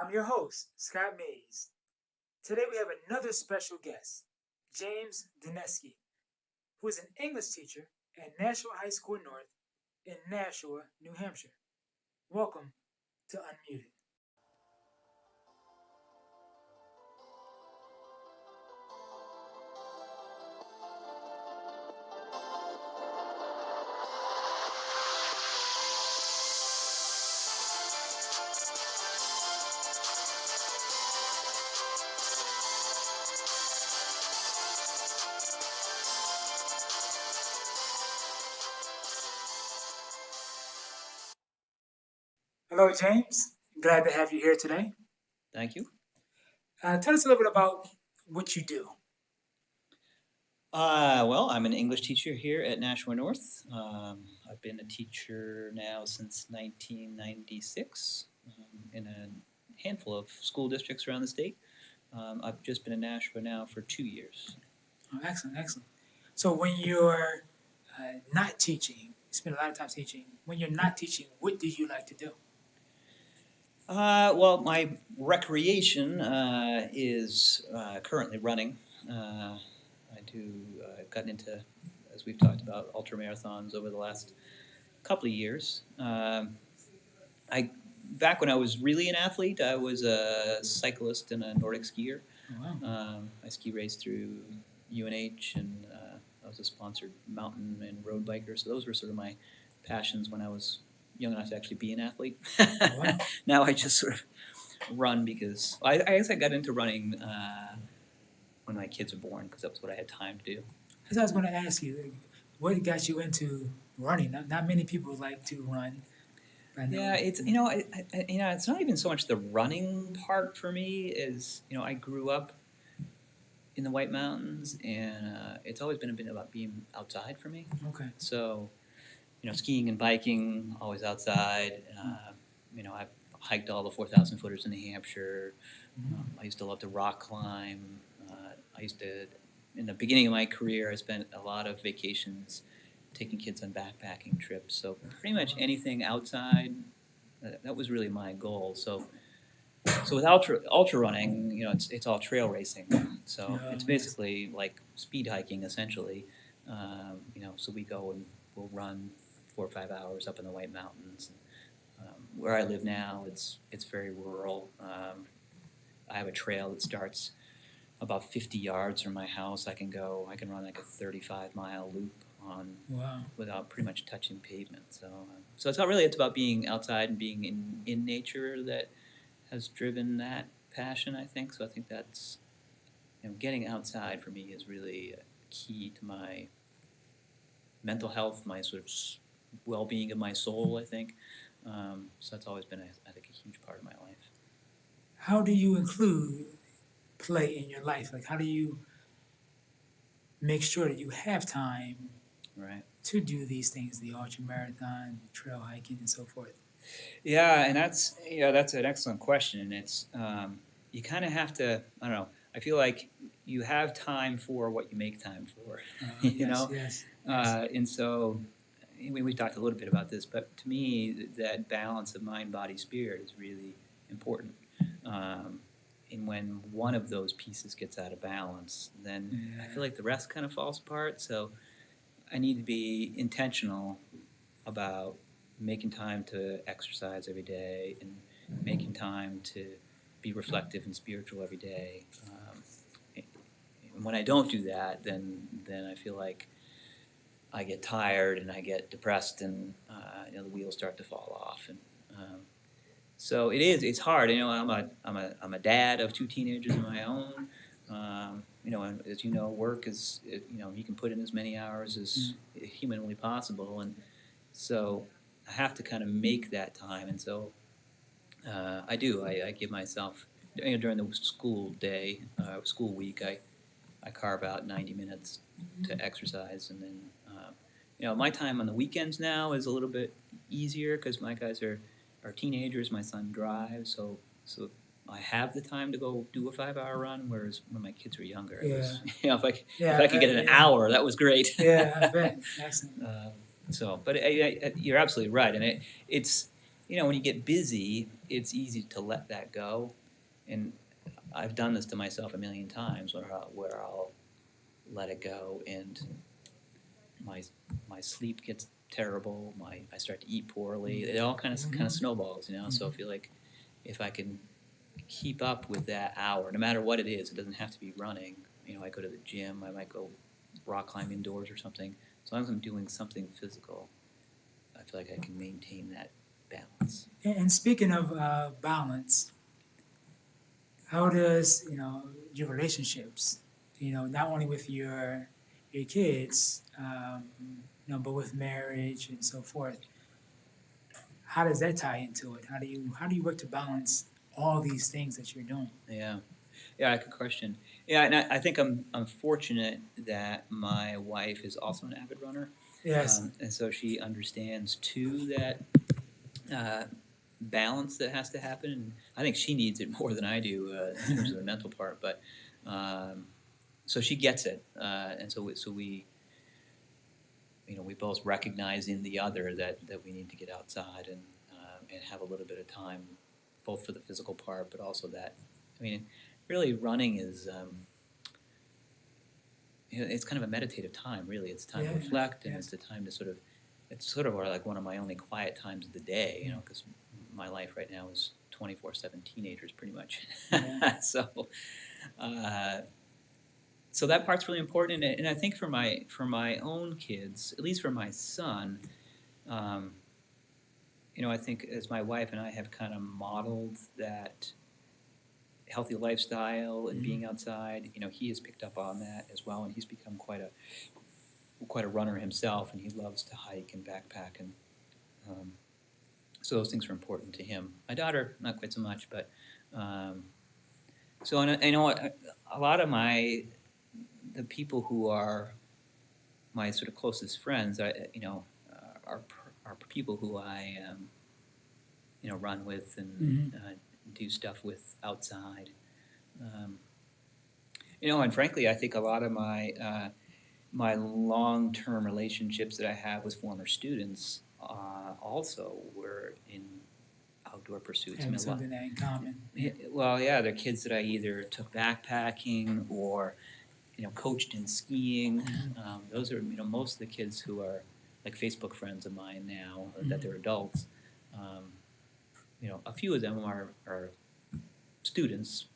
I'm your host, Scott Mays. Today we have another special guest, James Doneski, who is an English teacher at Nashua High School North in Nashua, New Hampshire. Welcome to Unmuted. Hello, James. Glad to have you here today. Thank you. Tell us a little bit about what you do. Well, I'm an English teacher here at Nashua North. I've been a teacher now since 1996 in a handful of school districts around the state. I've just been in Nashua now for 2 years. Oh, excellent, excellent. So when you're not teaching, you spend a lot of time teaching. When you're not teaching, what do you like to do? Well, my recreation is currently running. I've gotten into, as we've talked about, ultra marathons over the last couple of years. I Back when I was really an athlete, I was a cyclist and a Nordic skier. Oh, wow. I ski raced through UNH, and I was a sponsored mountain and road biker. So those were sort of my passions when I was young enough to actually be an athlete. Wow. Now I just sort of run because I guess I got into running when my kids were born because that was what I had time to do. As I was going to ask you, like, what got you into running? Not many people like to run. I know. Yeah, it's it's not even so much the running part for me as I grew up in the White Mountains, and it's always been a bit about being outside for me. Okay. So, skiing and biking, always outside. I've hiked all the 4,000 footers in New Hampshire. I used to love to rock climb. In the beginning of my career, I spent a lot of vacations taking kids on backpacking trips. So pretty much anything outside, that was really my goal. So with ultra running, it's all trail racing. So Yeah, it's yes. basically like speed hiking essentially. So we go and we'll run 4 or 5 hours up in the White Mountains. Where I live now, it's very rural. I have a trail that starts about 50 yards from my house. I can run like a 35-mile loop on Wow. without pretty much touching pavement. So it's about being outside and being in nature that has driven that passion, I think. So I think that's, getting outside for me is really key to my mental health, my sort of well-being of my soul, I think. So that's always been, I think, a huge part of my life. How do you include play in your life? Like, how do you make sure that you have time Right. to do these things, the ultra marathon, trail hiking, and so forth? Yeah, and that's an excellent question. And it's you kind of have to. I don't know. I feel like you have time for what you make time for. you Yes, know, yes, yes. and so we talked a little bit about this, but to me, that balance of mind, body, spirit is really important. Um, and when one of those pieces gets out of balance, then I Yeah. feel like the rest kind of falls apart. So I need to be intentional about making time to exercise every day and making time to be reflective and spiritual every day. And when I don't do that, then I feel like I get tired and I get depressed, and the wheels start to fall off. And so it's hard. I'm a dad of two teenagers of my own. And as you know, work is you can put in as many hours as humanly possible, and so I have to kind of make that time. And so I do. I give myself during the school day, school week. I carve out 90 minutes to exercise, and then my time on the weekends now is a little bit easier because my guys are teenagers. My son drives, so I have the time to go do a 5-hour run. Whereas when my kids were younger, it Yeah. was if Yeah, I I could get bet. an Yeah. hour, that was great. Yeah, I bet. Excellent. But you're absolutely right, and it's when you get busy, it's easy to let that go. And I've done this to myself a million times where I'll let it go, and my sleep gets terrible. I start to eat poorly. It all kind of snowballs, So I feel like if I can keep up with that hour, no matter what it is, it doesn't have to be running. I go to the gym. I might go rock climb indoors or something. As long as I'm doing something physical, I feel like I can maintain that balance. And speaking of balance, how does your relationships, not only with your kids, but with marriage and so forth, how does that tie into it? How do you work to balance all these things that you're doing? Yeah. Yeah, good question. Yeah, and I think I'm fortunate that my wife is also an avid runner, Yes. and so she understands too that balance that has to happen. And I think she needs it more than I do in terms of the mental part. But so she gets it, and so we both recognize in the other that we need to get outside and have a little bit of time, both for the physical part, but also that. I mean, really, running is. It's kind of a meditative time, really. It's time to reflect, and it's a time to it's sort of like one of my only quiet times of the day, because my life right now is 24/7 teenagers, pretty much. Yeah. So that part's really important, and I think for my own kids, at least for my son, I think as my wife and I have kind of modeled that healthy lifestyle and being outside, he has picked up on that as well, and he's become quite a runner himself, and he loves to hike and backpack, and so those things are important to him. My daughter, not quite so much, but so I know a lot of the people who are my sort of closest friends, are people who I run with and do stuff with outside. And frankly, I think a lot of my long-term relationships that I have with former students also were in outdoor pursuits. Having something that in common. Well, yeah, they're kids that I either took backpacking or coached in skiing. Those are most of the kids who are like Facebook friends of mine now that they're adults. A few of them are students,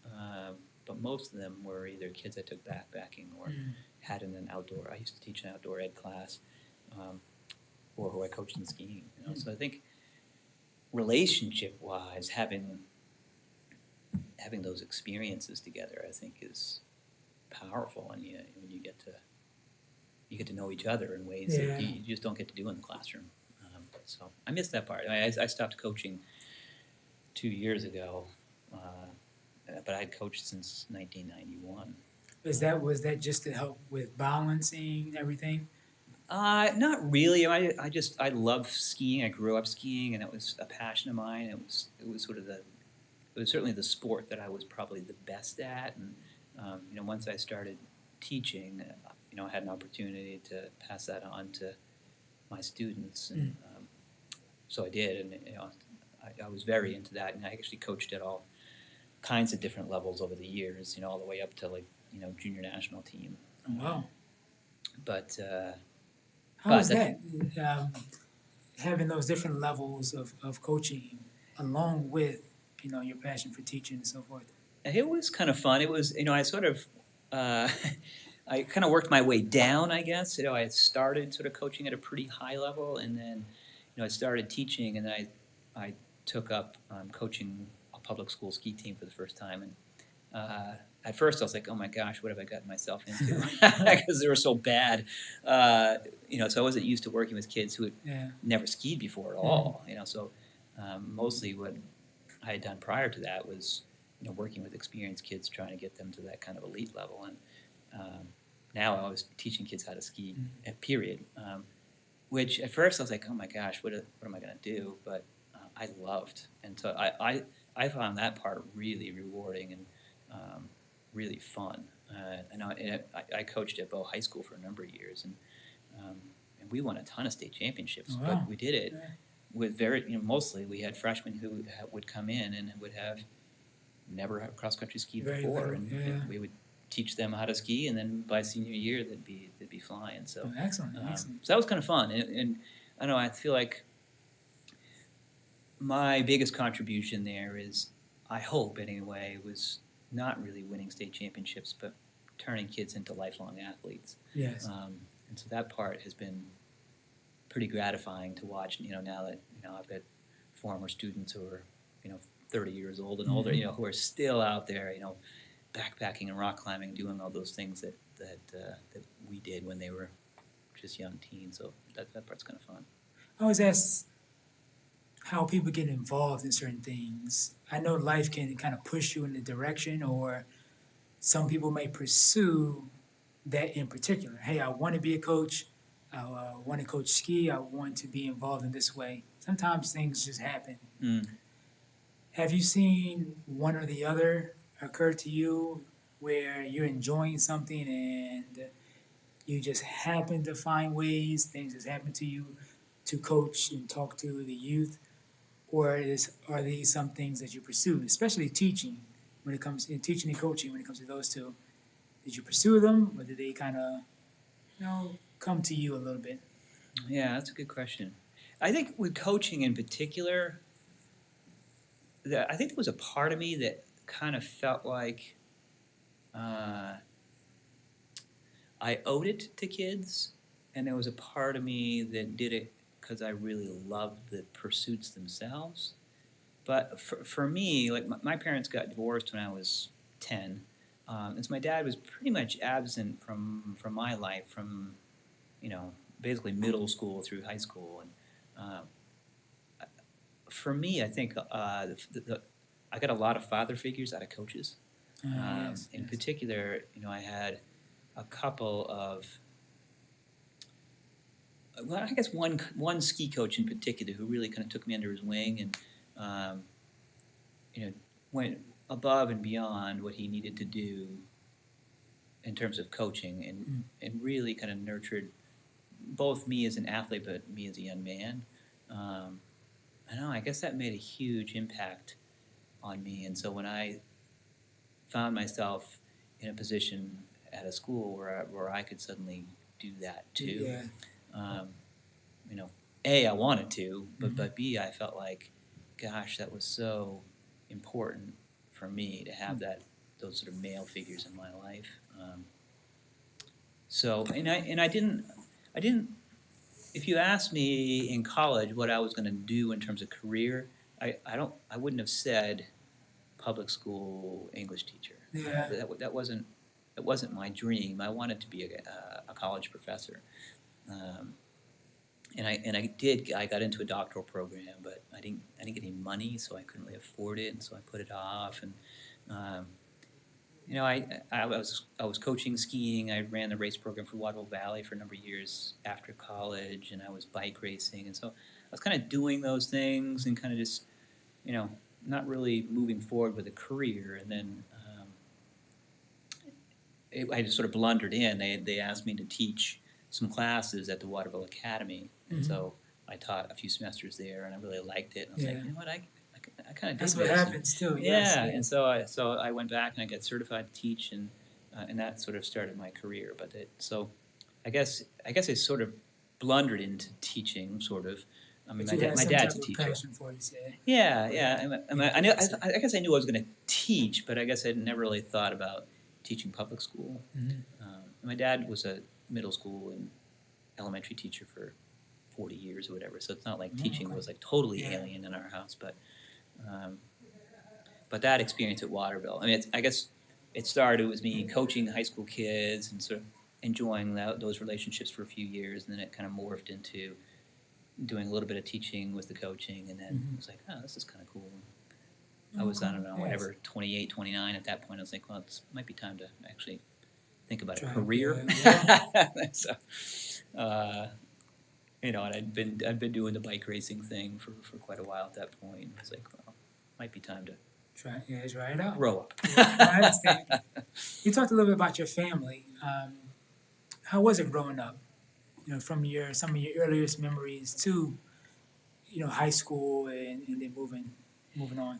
but most of them were either kids I took backpacking or had in an outdoor. I used to teach an outdoor ed class, or who I coached in skiing. So I think relationship-wise, having those experiences together, I think is powerful, and when you get to know each other in ways that you just don't get to do in the classroom. So I miss that part. I stopped coaching 2 years ago, but I'd coached since 1991. Was that just to help with balancing everything? Not really. I love skiing. I grew up skiing, and it was a passion of mine. It was certainly the sport that I was probably the best at. And once I started teaching, I had an opportunity to pass that on to my students, and so I did. And I was very into that, and I actually coached at all kinds of different levels over the years. All the way up to junior national team. Oh, wow. But how was that? Having those different levels of coaching, along with your passion for teaching and so forth. It was kind of fun. It was I sort of I kind of worked my way down, I guess. I started sort of coaching at a pretty high level, and then I started teaching, and then I took up coaching a public school ski team for the first time, and at first I was like, oh my gosh, what have I gotten myself into? Because they were so bad. So I wasn't used to working with kids who had never skied before at all. So mostly what I had done prior to that was working with experienced kids, trying to get them to that kind of elite level. And now I was teaching kids how to ski, period. Which at first I was like, oh my gosh, what am I going to do? But I loved. And so I found that part really rewarding and really fun. And I coached at Bow High School for a number of years, and we won a ton of state championships. Oh, wow. But we did it with mostly we had freshmen who would come in and would have never have cross country skied Very before, little, and yeah. we would teach them how to ski, and then by senior year they'd be flying. So Oh, excellent, excellent. so that was kind of fun, and I don't know. I feel like my biggest contribution there is, I hope anyway, was not really winning state championships, but turning kids into lifelong athletes. Yes. And so that part has been pretty gratifying to watch. Now that I've got former students who are 30 years old and older, who are still out there, backpacking and rock climbing, doing all those things that we did when they were just young teens. So that part's kind of fun. I always ask how people get involved in certain things. I know life can kind of push you in a direction, or some people may pursue that in particular. Hey, I want to be a coach. I want to coach ski. I want to be involved in this way. Sometimes things just happen. Have you seen one or the other occur to you where you're enjoying something and you just happen to find ways, things just happen to you to coach and talk to the youth? Or are these some things that you pursue, especially teaching, when it comes in teaching and coaching, when it comes to those two? Did you pursue them, or did they kind of, come to you a little bit? Yeah, that's a good question. I think with coaching in particular, I think there was a part of me that kind of felt like I owed it to kids, and there was a part of me that did it because I really loved the pursuits themselves. But for me, like my parents got divorced when I was 10, and so my dad was pretty much absent from my life from basically middle school through high school. And for me, I think I got a lot of father figures out of coaches. In particular, I had a couple of, well, I guess one ski coach in particular who really kind of took me under his wing and went above and beyond what he needed to do in terms of coaching, and really kind of nurtured both me as an athlete, but me as a young man. I don't know, I guess that made a huge impact on me. And so when I found myself in a position at a school where I could suddenly do that too, A, I wanted to, but B, I felt like, gosh, that was so important for me to have those sort of male figures in my life. I didn't. If you asked me in college what I was going to do in terms of career, I wouldn't have said public school English teacher. Yeah. That wasn't my dream. I wanted to be a college professor. I got into a doctoral program, but I didn't get any money, so I couldn't really afford it, and so I put it off. And I was coaching skiing. I ran the race program for Waterville Valley for a number of years after college, and I was bike racing, and so I was kind of doing those things and kind of just not really moving forward with a career. And then I just sort of blundered in. They asked me to teach some classes at the Waterville Academy, and so I taught a few semesters there, and I really liked it. And I was like, you know what, I kind of did That's this. what happens too. Yeah, and so I went back and I got certified to teach, and that sort of started my career. But I guess I sort of blundered into teaching, sort of. I mean, my dad's a teacher. Passion for it, say. Yeah. I guess I knew I was going to teach, but I guess I'd never really thought about teaching public school. My dad was a middle school and elementary teacher for 40 years or whatever, so it's not like teaching was like totally alien in our house. But that experience at Waterville, I mean, I guess it started with me coaching high school kids and sort of enjoying those relationships for a few years, and then it kind of morphed into doing a little bit of teaching with the coaching, and then it was like, oh, this is kind of cool. I was, I don't know, whatever, 28, 29 at that point. I was like, well, it might be time to actually think about a career. So, and I'd been doing the bike racing thing for quite a while at that point. I was like, well, might be time to try it out. Grow up. I understand. You talked a little bit about your family. How was it growing up? From some of your earliest memories to high school and then moving on.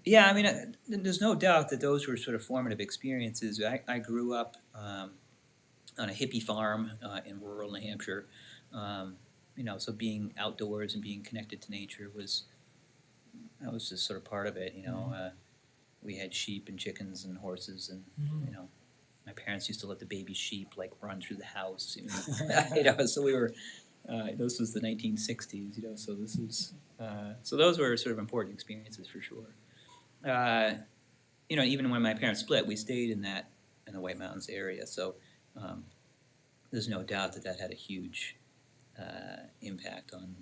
Yeah, I mean, there's no doubt that those were sort of formative experiences. I grew up on a hippie farm in rural New Hampshire. Um, so being outdoors and being connected to nature was just sort of part of it. We had sheep and chickens and horses, and Mm-hmm. my parents used to let the baby sheep like run through the house. So we were. This was the 1960s. So this is. So those were sort of important experiences for sure. Even when my parents split, we stayed in the White Mountains area. So um, there's no doubt that had a huge impact on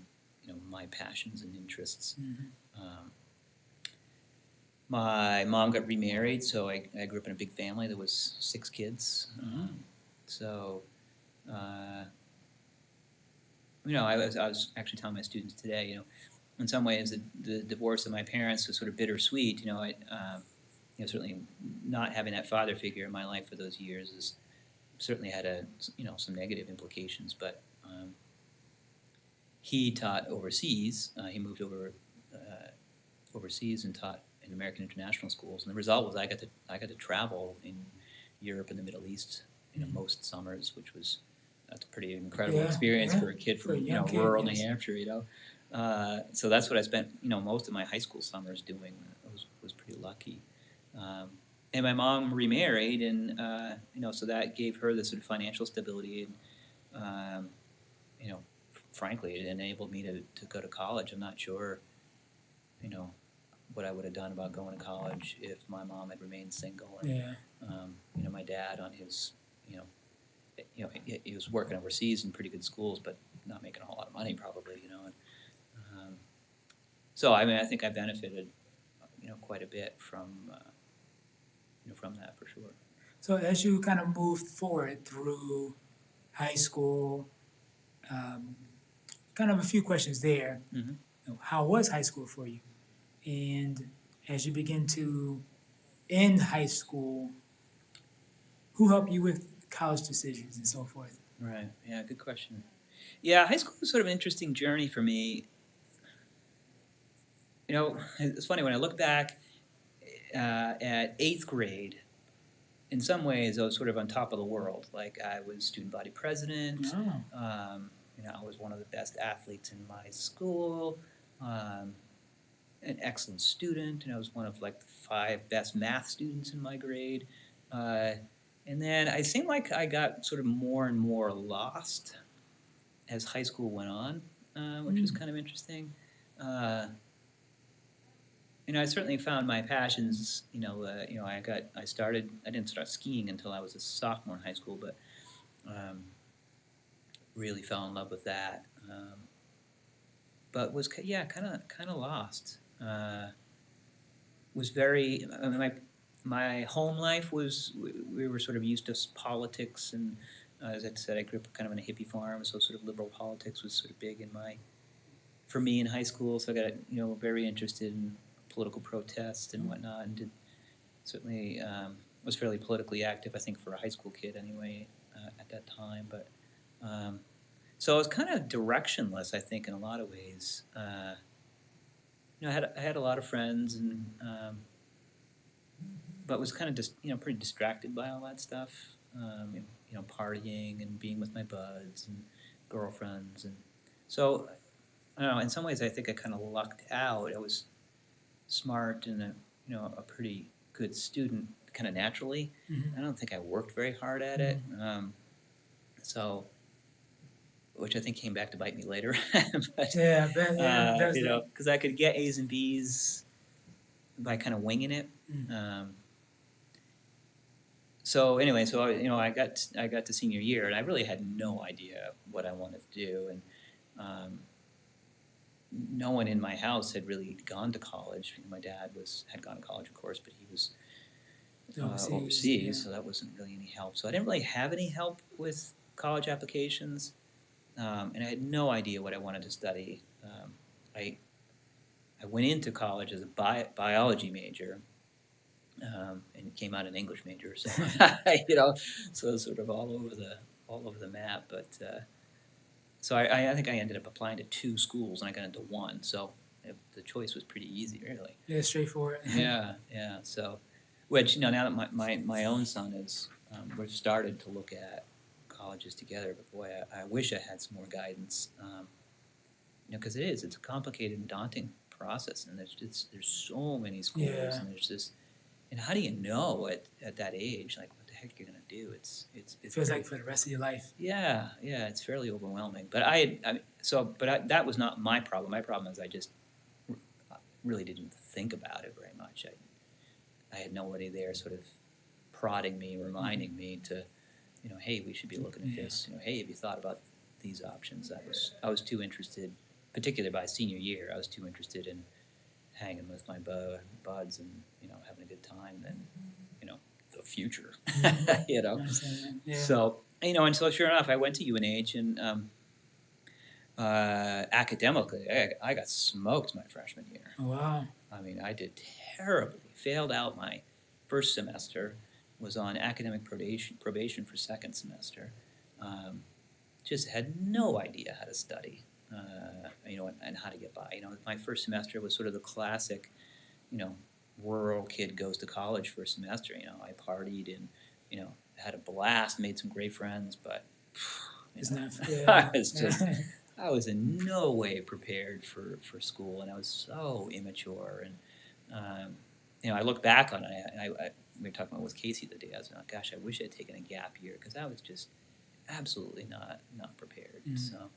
my passions and interests. Mm-hmm. My mom got remarried, so I grew up in a big family. There was 6 kids. Mm-hmm. So uh, I was actually telling my students today, in some ways the divorce of my parents was sort of bittersweet. Certainly not having that father figure in my life for those years is certainly had some negative implications. But he taught overseas. He moved overseas and taught in American international schools, and the result was I got to travel in Europe and the Middle East, Mm-hmm. most summers, which was that's a pretty incredible Yeah, experience yeah. for a kid For a from young kid, rural New yes. Hampshire. So that's what I spent most of my high school summers doing. I was pretty lucky. And my mom remarried, and so that gave her the sort of financial stability, and you know, frankly, it enabled me to go to college. I'm not sure, you know, what I would have done about going to college if my mom had remained single. And Yeah. my dad on his, he was working overseas in pretty good schools, but not making a whole lot of money probably. And so I mean, I think I benefited, quite a bit from that for sure. So as you kind of moved forward through high school, um, kind of a few questions there. Mm-hmm. How was high school for you? And as you begin to end high school, who helped you with college decisions and so forth? Right. Yeah. Good question. Yeah, high school was sort of an interesting journey for me. It's funny when I look back at 8th grade. In some ways, I was sort of on top of the world. Like I was student body president. Oh. I was one of the best athletes in my school. Um, an excellent student, and I was one of like the 5 best math students in my grade. Uh, and then I seemed like I got sort of more and more lost as high school went on, which was kind of interesting. I certainly found my passions. I started. I didn't start skiing until I was a sophomore in high school, but really fell in love with that. But was kind of lost. Was very. I mean, my home life was. We were sort of used to politics, and as I said, I grew up kind of on a hippie farm, so sort of liberal politics was sort of big for me in high school. So I got very interested in political protest and whatnot, and certainly was fairly politically active. I think for a high school kid anyway at that time. But so I was kind of directionless. I think in a lot of ways. I had a lot of friends, and but was kind of just pretty distracted by all that stuff. Partying and being with my buds and girlfriends, and so I don't know. In some ways, I think I kind of lucked out. I was smart and a pretty good student, kind of naturally. Mm-hmm. I don't think I worked very hard at it. So, which I think came back to bite me later. But, Yeah, that's because I could get A's and B's by kind of winging it. So anyway, I got to senior year, and I really had no idea what I wanted to do, and no one in my house had really gone to college. My dad had gone to college, of course, but he was overseas, yeah. so that wasn't really any help. So I didn't really have any help with college applications, and I had no idea what I wanted to study. I went into college as a biology major, and came out an English major. So so sort of all over the map. But So I think I ended up applying to 2 schools, and I got into 1. So the choice was pretty easy, really. Yeah, straightforward. Yeah, yeah. So, which now that my own son is, we've started to look at colleges together. But boy, I wish I had some more guidance. Because it's a complicated and daunting process, and there's so many schools, Yeah. and there's this, and how do you know at that age, like, what the heck you're gonna do? It feels like for the rest of your life. yeah, it's fairly overwhelming. But that was not my problem. My problem is I just really didn't think about it very much. I had nobody there sort of prodding me, reminding me to, hey, we should be looking at this. Hey, have you thought about these options? I was too interested, particularly by senior year. I was too interested in hanging with my buds and having a good time than the future. Yeah. So and so sure enough, I went to UNH, and academically, I got smoked my freshman year. Wow. I mean, I did terribly. Failed out my first semester. Was on academic probation for second semester. Just had no idea how to study, and how to get by. My first semester was sort of the classic, rural kid goes to college for a semester. I partied and, had a blast, made some great friends, but, It's not. I was in no way prepared for school, and I was so immature. And, I look back on it, and we were talking about with Casey the day. I was like, gosh, I wish I had taken a gap year, because I was just absolutely not prepared. So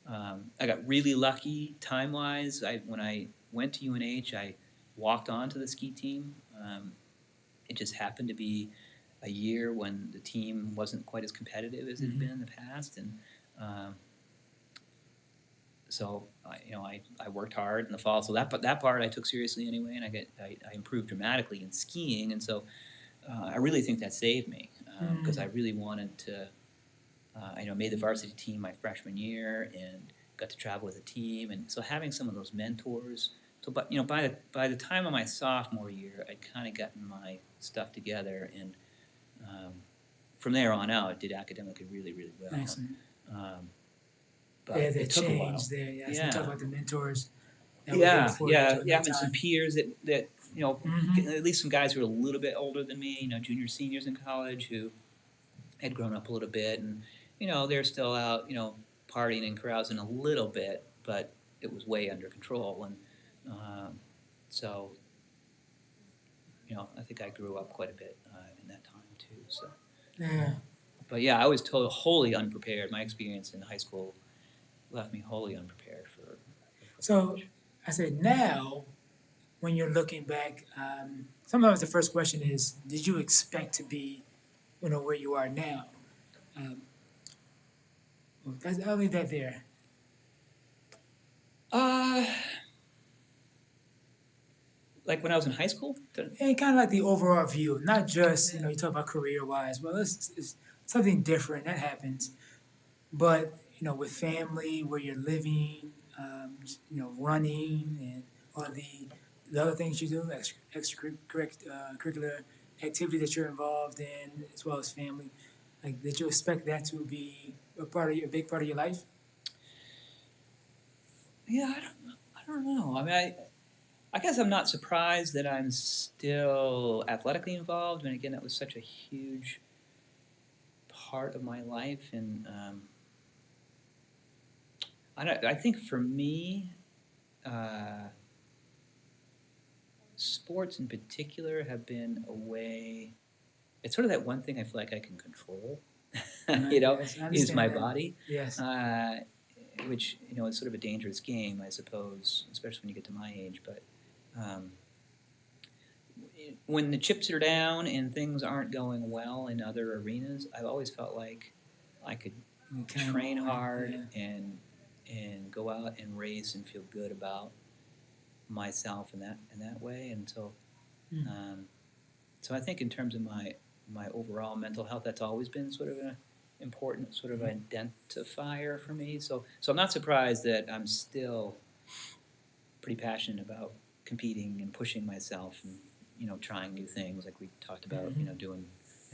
I got really lucky time-wise. When I went to UNH, I walked onto the ski team. It just happened to be a year when the team wasn't quite as competitive as it had been in the past, and so I worked hard in the fall. So that part I took seriously anyway, and I improved dramatically in skiing, and so I really think that saved me, because I really wanted to. Made the varsity team my freshman year and got to travel with a team, and so having some of those mentors. So, but by the time of my sophomore year, I'd kind of gotten my stuff together, and from there on out, I did academically really, really well. Excellent. But Yeah, the it took a while. change there. Yeah, so Yeah. you talk about the mentors. Having some peers that at least some guys who were a little bit older than me, juniors, seniors in college who had grown up a little bit, and they're still out, partying and carousing a little bit, but it was way under control, and so I think I grew up quite a bit in that time too. So Yeah. but yeah, I was wholly unprepared. My experience in high school left me wholly unprepared for. So I said now, when you're looking back, sometimes the first question is, did you expect to be, where you are now? I'll leave that there. Like when I was in high school. And kind of like the overall view, not just, you talk about career-wise. Well, it's something different that happens. But, with family, where you're living, running, and all the other things you do, extracurricular activity that you're involved in, as well as family. Like, did you expect that to be a big part of your life? Yeah, I don't know. I mean, I guess I'm not surprised that I'm still athletically involved. I mean, again, that was such a huge part of my life, and I think for me, sports in particular have been a way. It's sort of that one thing I feel like I can control, Yes, is my that. body. Yes. Which is sort of a dangerous game, I suppose, especially when you get to my age. But when the chips are down and things aren't going well in other arenas, I've always felt like I could train hard and go out and race and feel good about myself in that way. And so, so I think in terms of my overall mental health, that's always been sort of an important sort of identifier for me. So I'm not surprised that I'm still pretty passionate about competing and pushing myself and trying new things, like we talked about, doing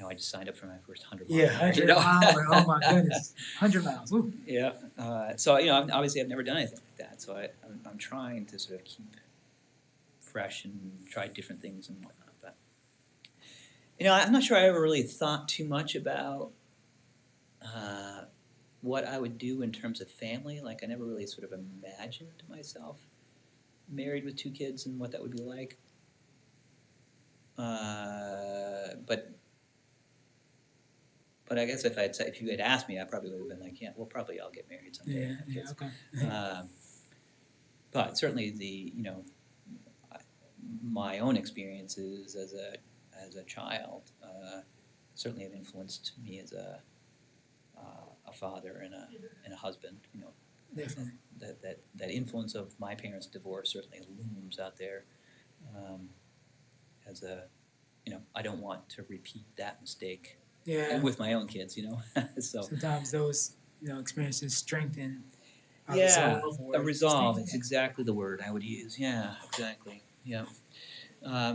I just signed up for my first 100 Yeah, mile. 100 miler. Oh my goodness, 100 miles. Ooh. Yeah. So obviously I've never done anything like that. So I'm trying to sort of keep fresh and try different things and whatnot. But I'm not sure I ever really thought too much about what I would do in terms of family. Like I never really sort of imagined myself married with 2 kids and what that would be like. But I guess if you had asked me, I probably would have been like, yeah, well, probably I'll get married someday. Yeah, okay. But certainly my own experiences as a child certainly have influenced me as a father and a husband. Definitely. That influence of my parents' divorce certainly looms out there as a I don't want to repeat that mistake Yeah. with my own kids. So sometimes those experiences strengthen our yeah, resolve. a Or resolve. strengthen It's exactly the word I would use. Yeah, exactly. Yeah.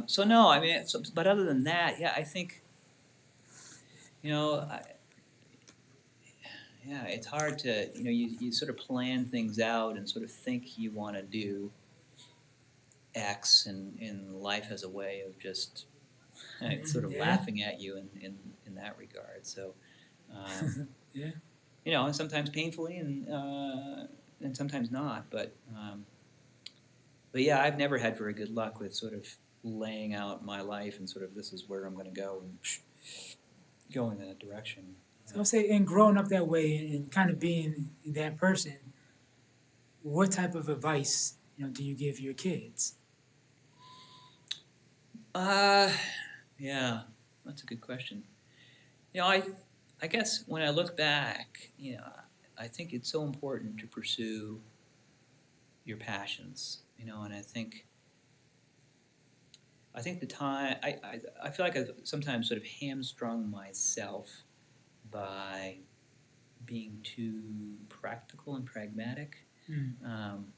So no, I mean, but other than that, yeah, I think, yeah, it's hard to, you sort of plan things out and sort of think you want to do X, and life has a way of just sort of Yeah. laughing at you in that regard. So, Yeah. and sometimes painfully and sometimes not. But yeah, I've never had very good luck with sort of laying out my life and sort of this is where I'm going to go and going in that direction. So I'll say, and growing up that way and kind of being that person, what type of advice do you give your kids? Yeah, that's a good question. I guess when I look back, I think it's so important to pursue your passions, and I think the time I feel like I've sometimes sort of hamstrung myself by being too practical and pragmatic, and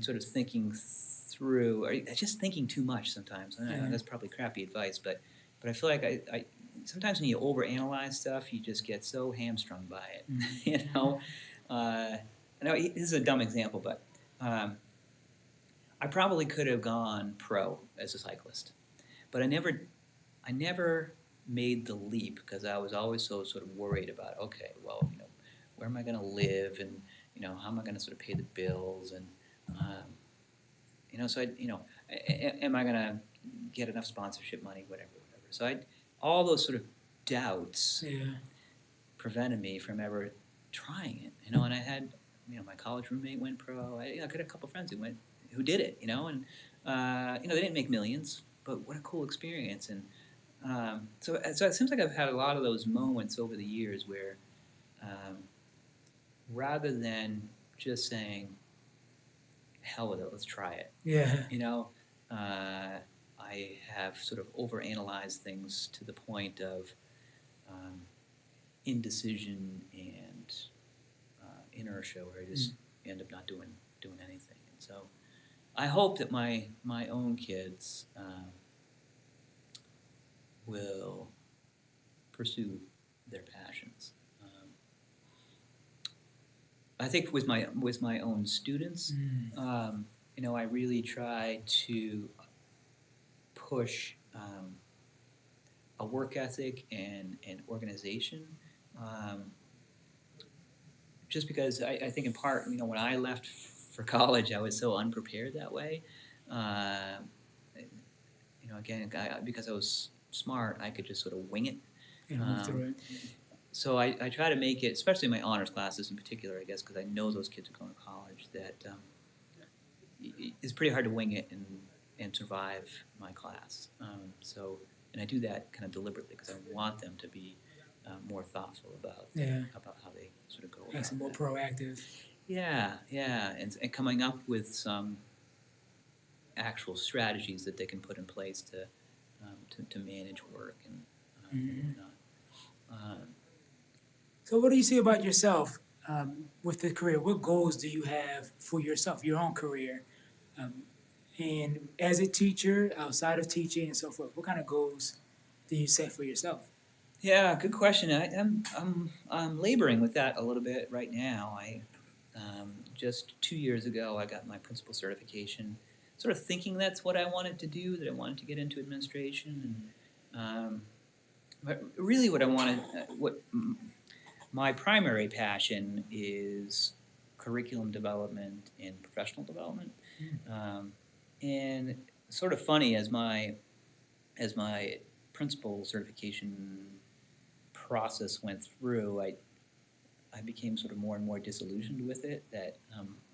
sort of thinking through, or just thinking too much sometimes. I know that's probably crappy advice, but I feel like I sometimes when you overanalyze stuff, you just get so hamstrung by it. I know this is a dumb example, but I probably could have gone pro as a cyclist, but I never made the leap because I was always so sort of worried about, okay, well, where am I going to live, and how am I going to sort of pay the bills, and so am I going to get enough sponsorship money, whatever. So all those sort of doubts prevented me from ever trying it, and I had, my college roommate went pro. I got a couple friends who did it, and they didn't make millions, but what a cool experience. And so it seems like I've had a lot of those moments over the years where rather than just saying, hell with it, let's try it. I have sort of overanalyzed things to the point of indecision and inertia, where I just end up not doing anything. And so I hope that my own kids will pursue their passions. I think with my own students, I really try to push a work ethic and organization. Just because I think in part, when I left for college, I was so unprepared that way. Again, because I was smart, I could just sort of wing it. And move through it. So I try to make it, especially my honors classes in particular, I guess, because I know those kids are going to college, that it's pretty hard to wing it and survive my class. And I do that kind of deliberately because I want them to be more thoughtful about how they sort of go about it. More proactive. Yeah, and coming up with some actual strategies that they can put in place to manage work and whatnot. So what do you see about yourself with the career? What goals do you have for yourself, your own career? And as a teacher, outside of teaching and so forth, what kind of goals do you set for yourself? Yeah, good question. I'm laboring with that a little bit right now. Just 2 years ago, I got my principal certification, sort of thinking that's what I wanted to do, that I wanted to get into administration, and but really what I wanted, my primary passion is curriculum development and professional development. Um, and sort of funny as my principal certification process went through, I became sort of more and more disillusioned with it. That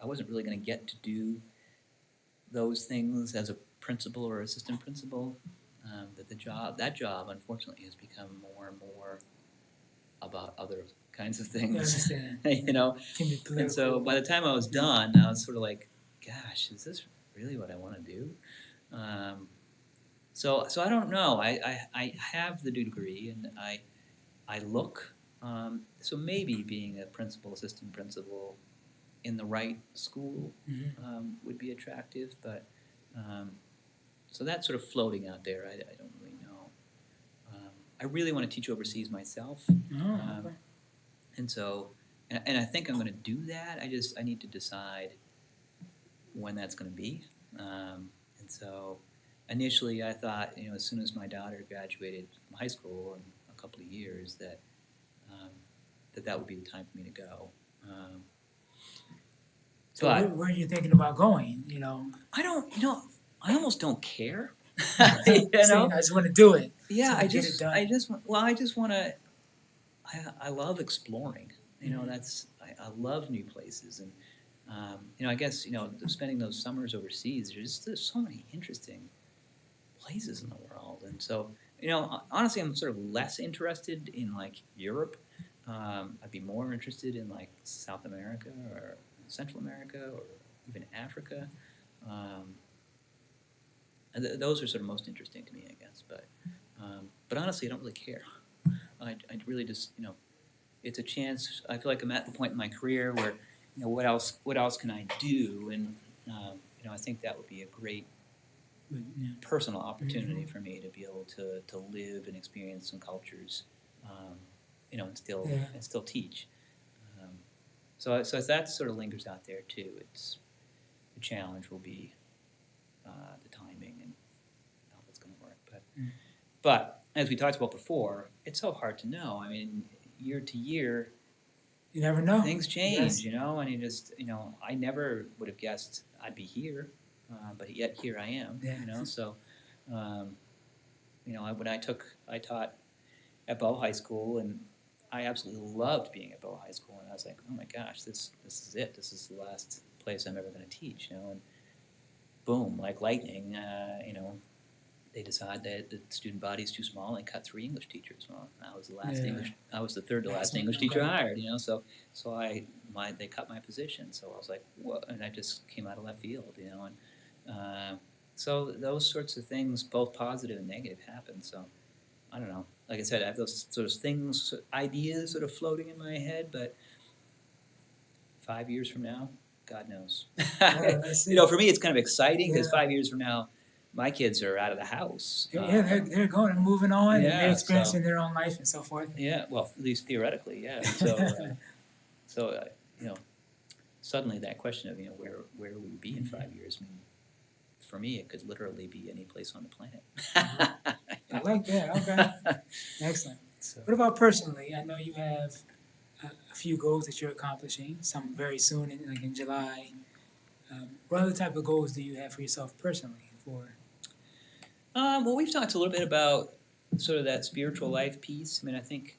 I wasn't really going to get to do those things as a principal or assistant principal. That job, unfortunately, has become more and more about other kinds of I things, understand. you know. Can be And so political. by the time I was Yeah. done, I was sort of like, "Gosh, is this really what I want to do?" Um, so I don't know. I have the degree, and I look. So maybe being a principal, assistant principal in the right school Mhm. would be attractive, but um, so that's sort of floating out there. I don't really know. I really want to teach overseas myself, Oh, um, okay. and so and I think I'm going to do that. I need to decide when that's going to be, and so initially I thought, as soon as my daughter graduated from high school in a couple of years, um, that would be the time for me to go. Um, So but where are you thinking about going? You know, I don't, I almost don't care. saying I just want to do it. Just Yeah, want to get it done. I just want to. I love exploring. Mhm. I love new places, and I guess spending those summers overseas. There's so many interesting places in the world, and so honestly, I'm sort of less interested in like Europe. I'd be more interested in like South America or Central America or even Africa. Um, and those are sort of most interesting to me, I guess. But honestly, I don't really care. I really just it's a chance. I feel like I'm at the point in my career where what else can I do, and I think that would be a great But, yeah. personal opportunity Mhm. for me to be able to live and experience some cultures, and still Yeah. teach. Um, so as that sort of lingers out there too, it's the challenge will be the timing and how that's going to work. Mm. But as we talked about before, it's so hard to know. I mean, year to year, You never know. things change, Yes. and you just, I never would have guessed I'd be here, but yet here I am, Yeah. So, um, I taught at Bow High School, and I absolutely loved being at Bow High School, and I was like, oh my gosh, this is it. This is the last place I'm ever going to teach, and boom, like lightning, they decide that the student body is too small and cut 3 English teachers. Well, Yeah. I was the third to Last last one. English teacher Okay. hired. So they cut my position. So I was like, what? And I just came out of left field, and so those sorts of things, both positive and negative, happen. So I don't know. Like I said, I have those sort of things, ideas sort of floating in my head, but 5 years from now, God knows. Let's see. For me, it's kind of exciting because Yeah. 5 years from now, my kids are out of the house. Yeah, they're going and moving on, and they're Yeah, so experiencing their own life and so forth. yeah, well, at least theoretically, yeah. So you know, suddenly that question of where will we be in 5 years? I mean, for me, it could literally be any place on the planet. I like that. Okay, excellent. So, What about personally? I know you have a few goals that you're accomplishing. Some very soon, like in July. What other type of goals do you have for yourself personally? well, we've talked a little bit about sort of that spiritual life piece. I mean, I think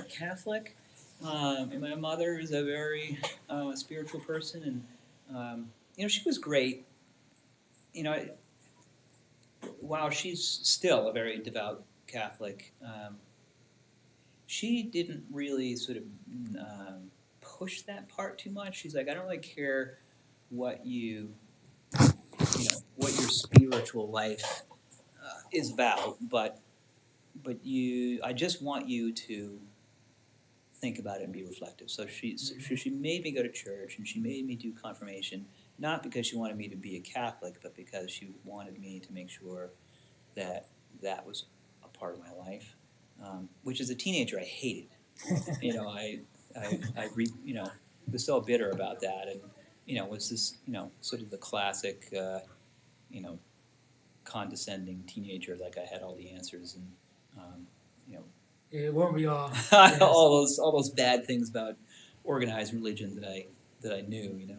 Catholic. And my mother is a very spiritual person, and she was great. You know, while she's still a very devout Catholic, she didn't really sort of push that part too much. She's like, I don't really care what what your spiritual life is about, but I just want you to think about it and be reflective. So she made me go to church, and she made me do confirmation, not because she wanted me to be a Catholic, but because she wanted me to make sure that that was a part of my life, which as a teenager I hated. I was so bitter about that, and was this sort of the classic you know condescending teenager, like I had all the answers, and you know Yeah, weren't we all? Yes. all those bad things about organized religion that I knew,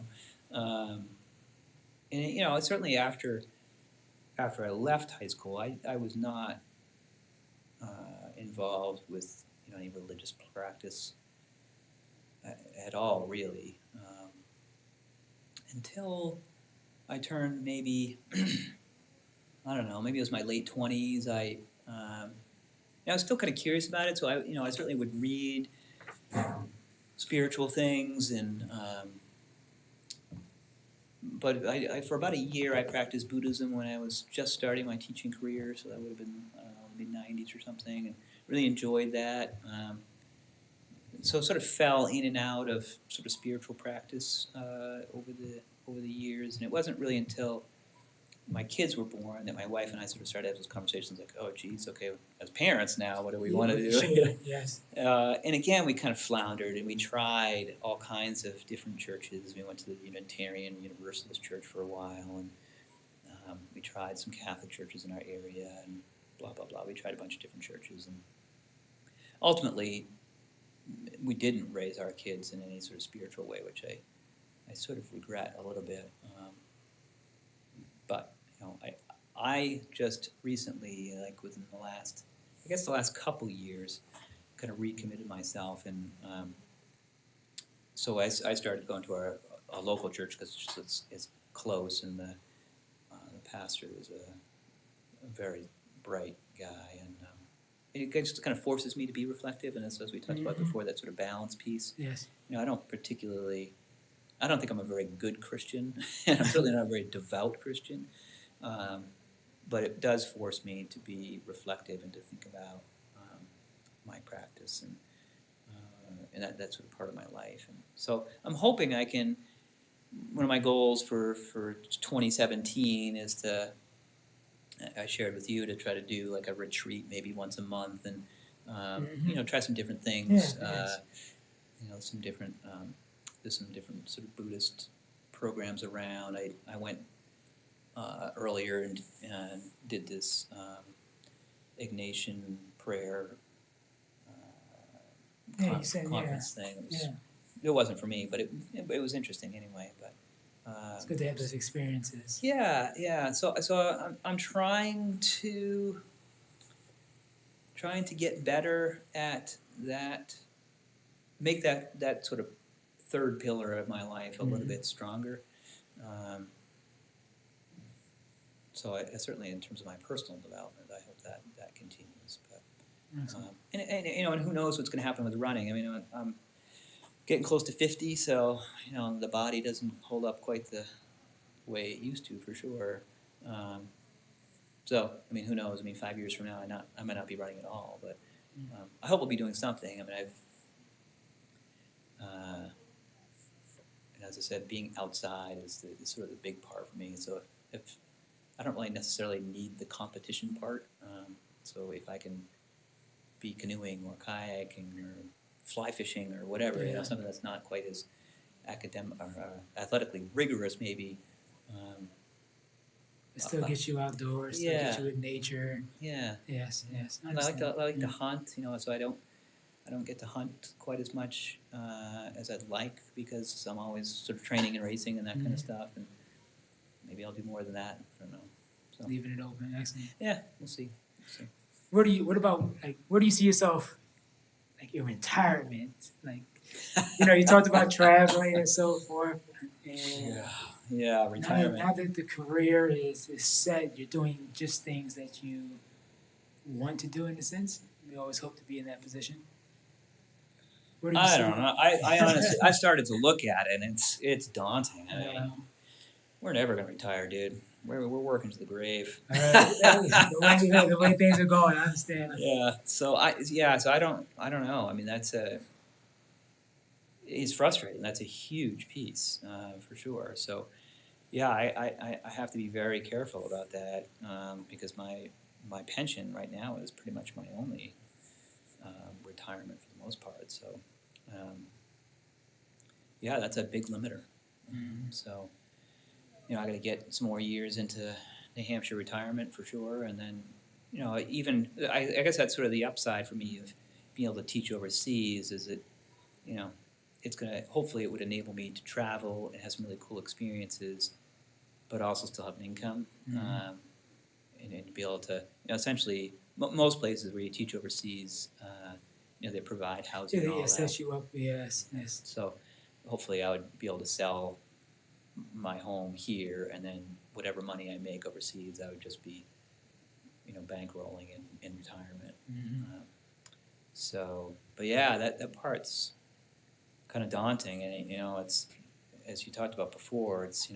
and certainly after I left high school, I was not involved with any religious practice at all, really, until I turned maybe I don't know, maybe it was my late 20s. I was still kind of curious about it, so I certainly would read spiritual things, and but for about a year I practiced Buddhism when I was just starting my teaching career, so that would have been mid '90s or something, and really enjoyed that. So sort of fell in and out of sort of spiritual practice over the years, and it wasn't really until my kids were born that my wife and I sort of started having those conversations like, oh, geez, okay, as parents now, what do we want to do? Sure, yes. And again, we kind of floundered, and we tried all kinds of different churches. We went to the Unitarian Universalist Church for a while, and we tried some Catholic churches in our area, and blah, blah, blah. We tried a bunch of different churches, and ultimately, we didn't raise our kids in any sort of spiritual way, which I sort of regret a little bit. But I just recently, like within the last couple years, kind of recommitted myself, and so I started going to a local church because it's close, and the pastor was a very bright guy, and it just kind of forces me to be reflective, and as we talked about before, that sort of balance piece. Yes. I don't think I'm a very good Christian, and I'm certainly not a very devout Christian. But it does force me to be reflective and to think about my practice, and that's sort of part of my life. And so I'm hoping I can. One of my goals for 2017 is to. I shared with you to try to do like a retreat maybe once a month, and try some different things. Yes. Some different. There's some different sort of Buddhist programs around. I went. Earlier and did this Ignatian prayer conference thing. It wasn't for me, but it was interesting anyway. But it's good to have those experiences. Yeah. So I'm trying to get better at that, make that sort of third pillar of my life a little bit stronger. So I certainly, in terms of my personal development, I hope that continues. But and who knows what's going to happen with running? I mean, I'm getting close to 50, so the body doesn't hold up quite the way it used to, for sure. So I mean, who knows? I mean, 5 years from now, I might not be running at all, but I hope I'll be doing something. I mean, and as I said, being outside is sort of the big part for me. So if I don't really necessarily need the competition part. So if I can be canoeing or kayaking or fly fishing or whatever, something that's not quite as academic or athletically rigorous, maybe. It still gets you outdoors. Still gets you in nature. Yeah. Yes. I like to hunt. So I don't get to hunt quite as much as I'd like, because I'm always sort of training and racing and that kind of stuff, and maybe I'll do more than that. I don't know. So. Leaving it open. Excellent. Yeah, we'll see. Where do you see yourself, like your retirement? Like, you talked about traveling and so forth. And retirement. Now that the career is set, you're doing just things that you want to do, in a sense. You always hope to be in that position. Where do you I don't know. I honestly, I started to look at it, and it's daunting. I mean, we're never gonna retire, dude. We're working to the grave. The way things are going, I understand. Yeah. So I don't know. I mean, that's a is frustrating. That's a huge piece, for sure. So, yeah, I have to be very careful about that, because my pension right now is pretty much my only retirement for the most part. So, um, yeah, that's a big limiter. So, I got to get some more years into New Hampshire retirement for sure, and then, even I guess that's sort of the upside for me of being able to teach overseas is that, you know, it's gonna hopefully it would enable me to travel and have some really cool experiences, but also still have an income, and be able to, essentially most places where you teach overseas, they provide housing Yeah, and they all that. set you up. Yes, yes. So hopefully I would be able to sell my home here, and then whatever money I make overseas, I would just be, bankrolling in retirement. So, but yeah, that part's kind of daunting, and it's, as you talked about before, it's,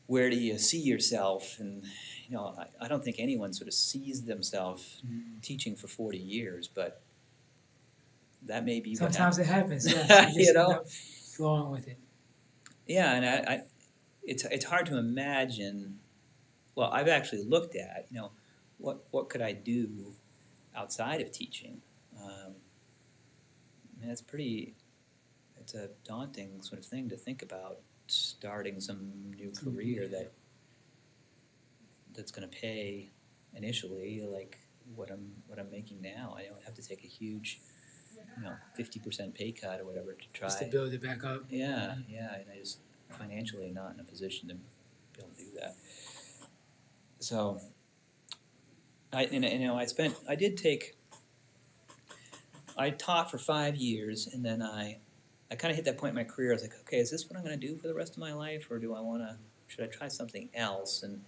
where do you see yourself? And I don't think anyone sort of sees themselves teaching for 40 years, but that may be what Sometimes it happens. happens. Yes, you you just end know? up flowing with it. Yeah, and it's hard to imagine. Well, I've actually looked at, what could I do outside of teaching. Um, and it's a daunting sort of thing to think about, starting some new career that's going to pay initially like what I'm making now. I don't have to take a huge, 50% pay cut or whatever to try. Just to build it back up. Yeah, and I just financially not in a position to be able to do that. So I taught for 5 years, and then I kind of hit that point in my career. I was like, okay, is this what I'm going to do for the rest of my life, or should I try something else? And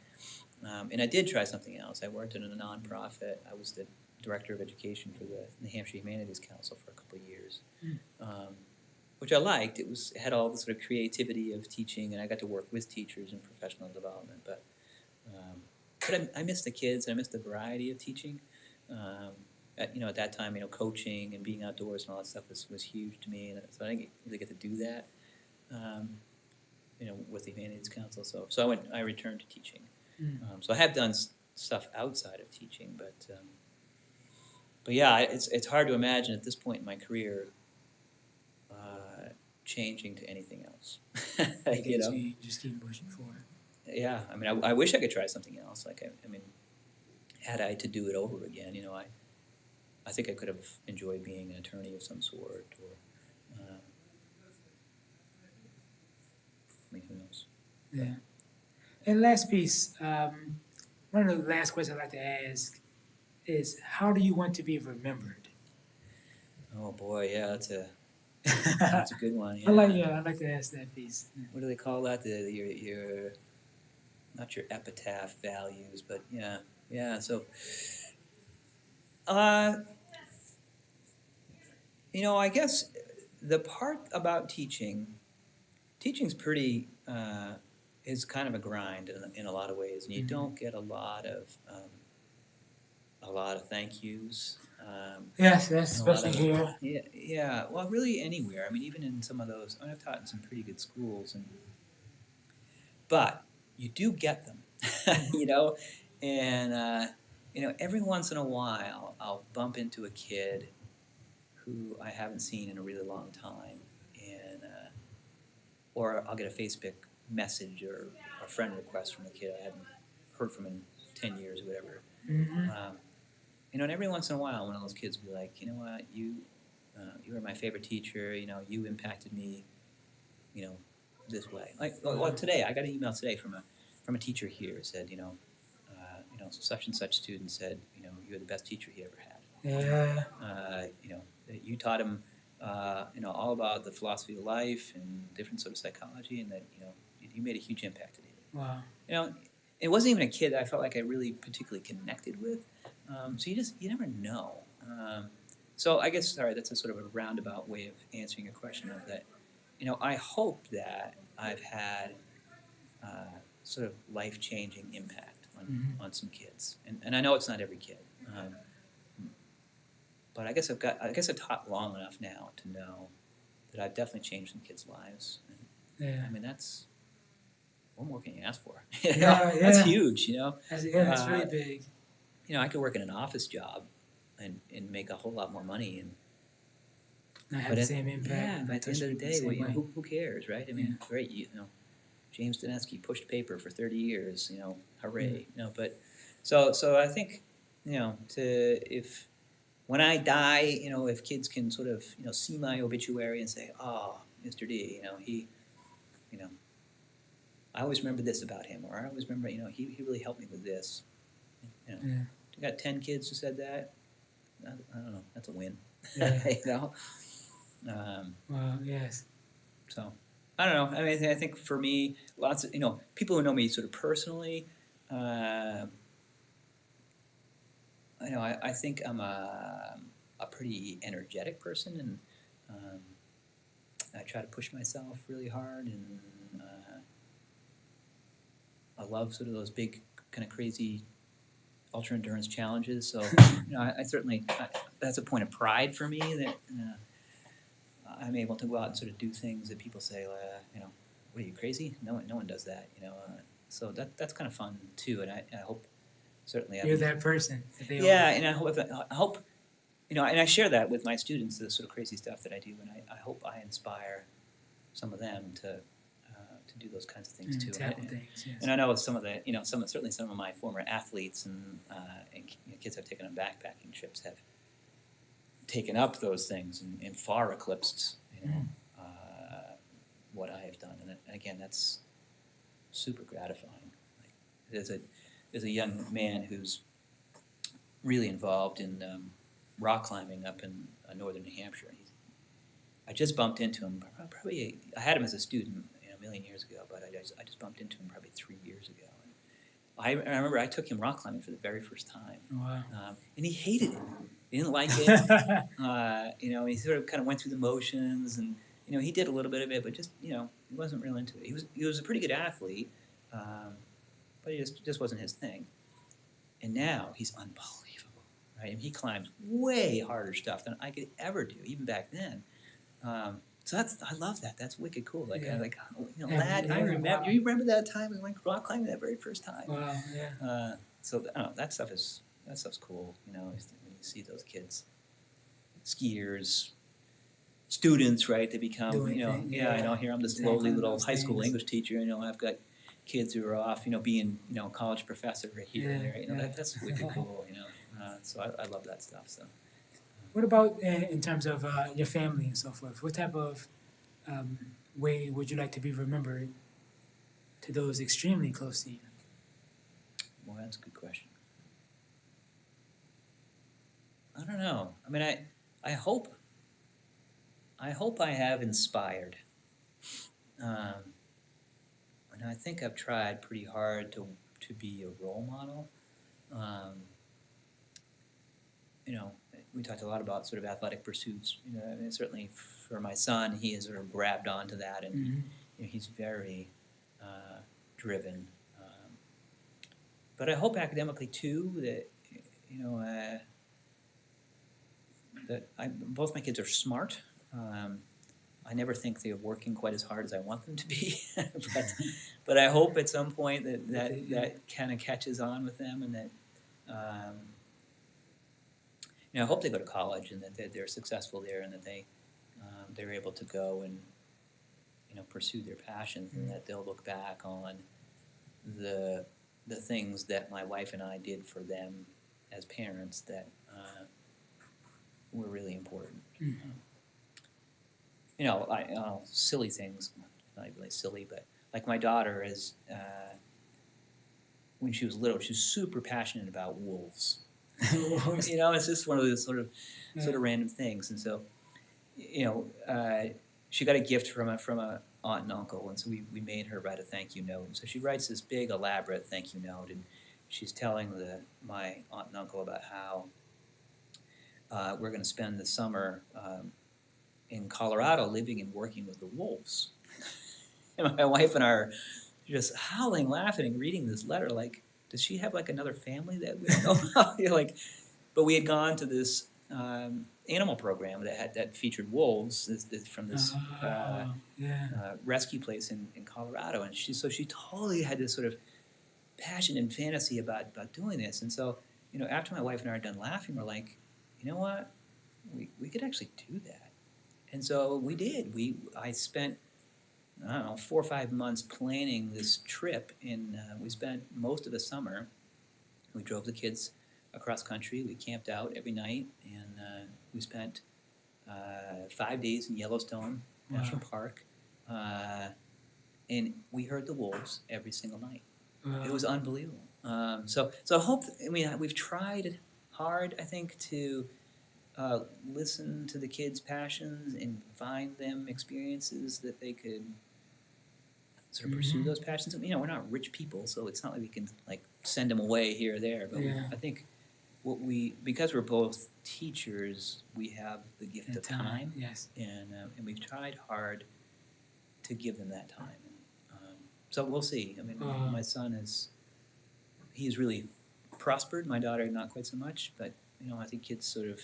I did try something else. I worked in a nonprofit. I was the director of education for the New Hampshire Humanities Council for a couple of years, which I liked. It had all the sort of creativity of teaching, and I got to work with teachers in professional development. But I missed the kids. I missed the variety of teaching. At that time, coaching and being outdoors and all that stuff was huge to me, and so I didn't really get to do that, with the Humanities Council. So I returned to teaching. So I have done stuff outside of teaching, but yeah, it's hard to imagine at this point in my career changing to anything else. Just keep pushing forward. Yeah, I mean, I wish I could try something else. Like, I mean, had I to do it over again, I think I could have enjoyed being an attorney of some sort, or I mean, who knows? Yeah. And last piece, one of the last questions I'd like to ask is, how do you want to be remembered? Oh boy, yeah, that's a I good one. Yeah. I'd like to ask that piece. What do they call that? Your not your epitaph values, but yeah. So, I guess the part about teaching's pretty is kind of a grind in a lot of ways, and you don't get a lot of thank yous. Yes, especially here. Yeah. Well, really anywhere. I mean, even in some of those, I've taught in some pretty good schools, but you do get them, and every once in a while I'll bump into a kid who I haven't seen in a really long time, and or I'll get a Facebook message or a friend request from a kid I haven't heard from in 10 years or whatever. And every once in a while, one of those kids will be like, you know what, you were my favorite teacher. You impacted me, this way. Like, well, today I got an email today from a teacher here. It said, such and such student said, you're the best teacher he ever had. Yeah. That you taught him, all about the philosophy of life and different sort of psychology, and that you made a huge impact in him. Wow. It wasn't even a kid that I felt like I really particularly connected with. So you never know. So I guess, sorry, that's a sort of a roundabout way of answering your question of that. I hope that I've had sort of life-changing impact on some kids, and I know it's not every kid, but I guess I've taught long enough now to know that I've definitely changed some kids' lives. And, Yeah. I mean, that's what more can you ask for? Yeah. That's Yeah. huge. That's really big. I could work in an office job and make a whole lot more money, and Not have but the same impact. yeah, but Not at the end touch of the people the day, well, same way. who cares, right? I mean, great, James Doneski pushed paper for 30 years, hooray, but so I think, to if when I die, if kids can sort of, see my obituary and say, oh, Mr. D, he, you know, I always remember this about him, or I always remember, he really helped me with this. Yeah. I got 10 kids who said that. I don't know. That's a win. Yeah. Wow. Yes. So I don't know. I mean, I think for me, lots of people who know me sort of personally. I think I'm a pretty energetic person, and I try to push myself really hard, and I love sort of those big, kind of crazy ultra endurance challenges. So I certainly that's a point of pride for me that I'm able to go out and sort of do things that people say, what are you, crazy? No one does that. So that's kind of fun too, and I hope certainly You're that person that they yeah, and I hope and I share that with my students, the sort of crazy stuff that I do, and I hope I inspire some of them to do those kinds of things too. Tackle things, yes. And I know some of the certainly some of my former athletes and kids I've taken on backpacking trips have taken up those things and far eclipsed what I have done, and again that's super gratifying. There's a young man who's really involved in rock climbing up in northern New Hampshire. I just bumped into him probably. I had him as a student a million years ago, but I just bumped into him probably 3 years ago. I remember I took him rock climbing for the very first time. Wow. And he hated it. He didn't like it. He sort of kind of went through the motions, and he did a little bit of it, but just he wasn't real into it. He was a pretty good athlete, but he just wasn't his thing. And now he's unbelievable, right? And he climbs way harder stuff than I could ever do, even back then. So I love that. That's wicked cool. Lad, I remember. Wow. Do you remember that time we went rock climbing that very first time? Wow, yeah. So I don't know, that stuff's cool. When you see those kids, skiers, students, right? They become, here I'm this lowly little high school English teacher. I've got kids who are off, being, college professor here and there. That's wicked cool. So I love that stuff. So. What about in terms of your family and so forth? What type of way would you like to be remembered to those extremely close to you? Well, that's a good question. I don't know. I mean, I hope I have inspired. And I think I've tried pretty hard to be a role model. We talked a lot about sort of athletic pursuits. Certainly for my son, he has sort of grabbed onto that, and he's very driven. But I hope academically too that both my kids are smart. I never think they're working quite as hard as I want them to be, but I hope at some point that kind of catches on with them, and that. I hope they go to college and that they're successful there, and that they're able to go and pursue their passions, and that they'll look back on the things that my wife and I did for them as parents that were really important. Silly things, not really silly, but like my daughter is when she was little, she was super passionate about wolves. It's just one of those sort of random things, and so she got a gift from a aunt and uncle, and so we made her write a thank you note. And so she writes this big elaborate thank you note, and she's telling my aunt and uncle about how we're going to spend the summer in Colorado living and working with the wolves. And my wife and I are just howling, laughing, and reading this letter like, does she have like another family that we don't know about? But we had gone to this animal program that featured wolves from this Yeah. rescue place in Colorado, and she totally had this sort of passion and fantasy about doing this. And so, after my wife and I are done laughing, we're like, you know what, we could actually do that. And so we did. I spent, I don't know, 4 or 5 months planning this trip, and we spent most of the summer. We drove the kids across country. We camped out every night, and we spent 5 days in Yellowstone National Park, and we heard the wolves every single night. It was unbelievable. So I hope. We've tried hard, I think, to listen to the kids' passions and find them experiences that they could sort of pursue those passions. We're not rich people, so it's not like we can send them away here or there. But I think because we're both teachers, we have the gift of time. Yes. And we've tried hard to give them that time. So we'll see. My son he's really prospered. My daughter, not quite so much. But I think kids sort of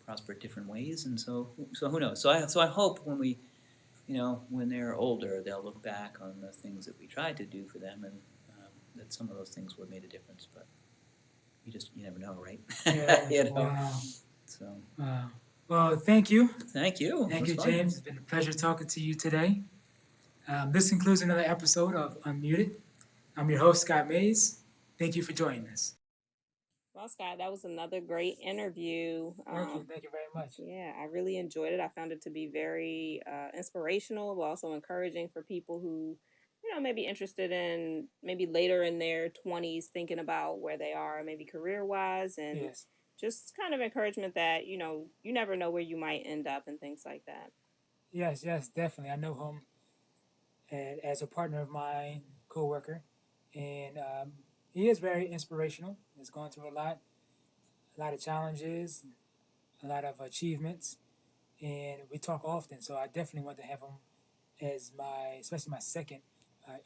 prosper different ways, and so who knows? So I hope when they're older, they'll look back on the things that we tried to do for them, and that some of those things would have made a difference. But you never know, right? Yeah. Wow. So. Wow. Well, thank you. Thank you. Thank you, James. It's been a pleasure talking to you today. This concludes another episode of Unmuted. I'm your host, Scott Mays. Thank you for joining us. Well, Scott, that was another great interview. Thank you very much. Yeah, I really enjoyed it. I found it to be very inspirational, but also encouraging for people who, may be interested in maybe later in their 20s thinking about where they are, maybe career-wise, and just kind of encouragement that, you never know where you might end up and things like that. Yes, definitely. I know him as a partner of mine, co-worker, and he is very inspirational. He's going through a lot of challenges, a lot of achievements, and we talk often. So I definitely want to have him as especially my second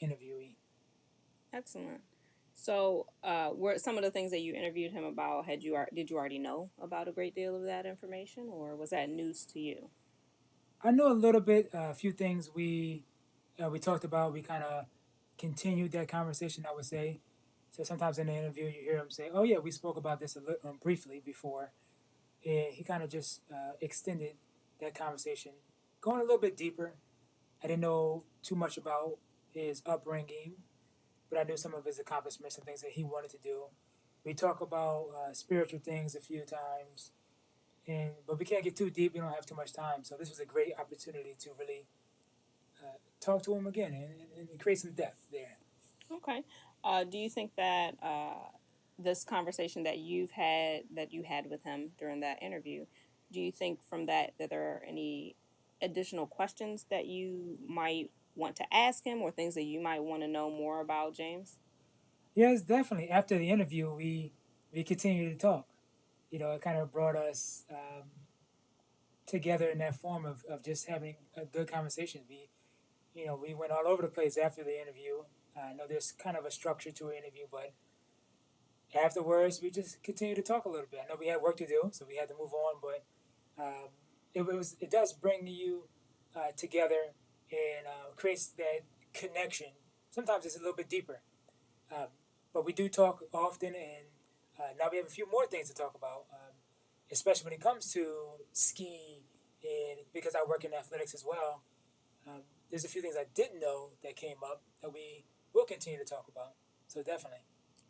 interviewee. Excellent. So, were some of the things that you interviewed him about, did you already know about a great deal of that information, or was that news to you? I know a little bit. A few things we talked about. We kind of continued that conversation, I would say. So sometimes in the interview, you hear him say, "Oh yeah, we spoke about this a little briefly before," and he kind of just extended that conversation, going a little bit deeper. I didn't know too much about his upbringing, but I knew some of his accomplishments and things that he wanted to do. We talk about spiritual things a few times, but we can't get too deep. We don't have too much time, so this was a great opportunity to really talk to him again and create some depth there. Okay. Do you think that this conversation that you had with him during that interview, do you think from that there are any additional questions that you might want to ask him or things that you might want to know more about James? Yes, definitely. After the interview, we continued to talk. It kind of brought us together in that form of just having a good conversation. We went all over the place after the interview. I know there's kind of a structure to an interview, but afterwards we just continued to talk a little bit. I know we had work to do, so we had to move on, but it does bring you together and creates that connection. Sometimes it's a little bit deeper, but we do talk often, and now we have a few more things to talk about, especially when it comes to ski, and because I work in athletics as well. There's a few things I didn't know that came up that we will continue to talk about. So definitely.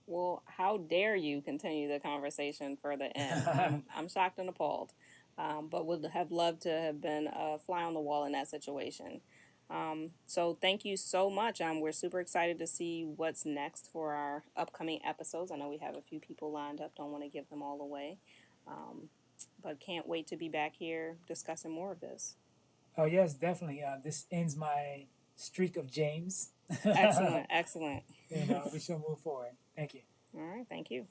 Well, how dare you continue the conversation further in? I'm shocked and appalled, but would have loved to have been a fly on the wall in that situation. So thank you so much. We're super excited to see what's next for our upcoming episodes. I know we have a few people lined up. Don't want to give them all away, but can't wait to be back here discussing more of this. Oh yes, definitely. This ends my streak of James. Excellent, excellent. We shall move forward. Thank you. All right, thank you.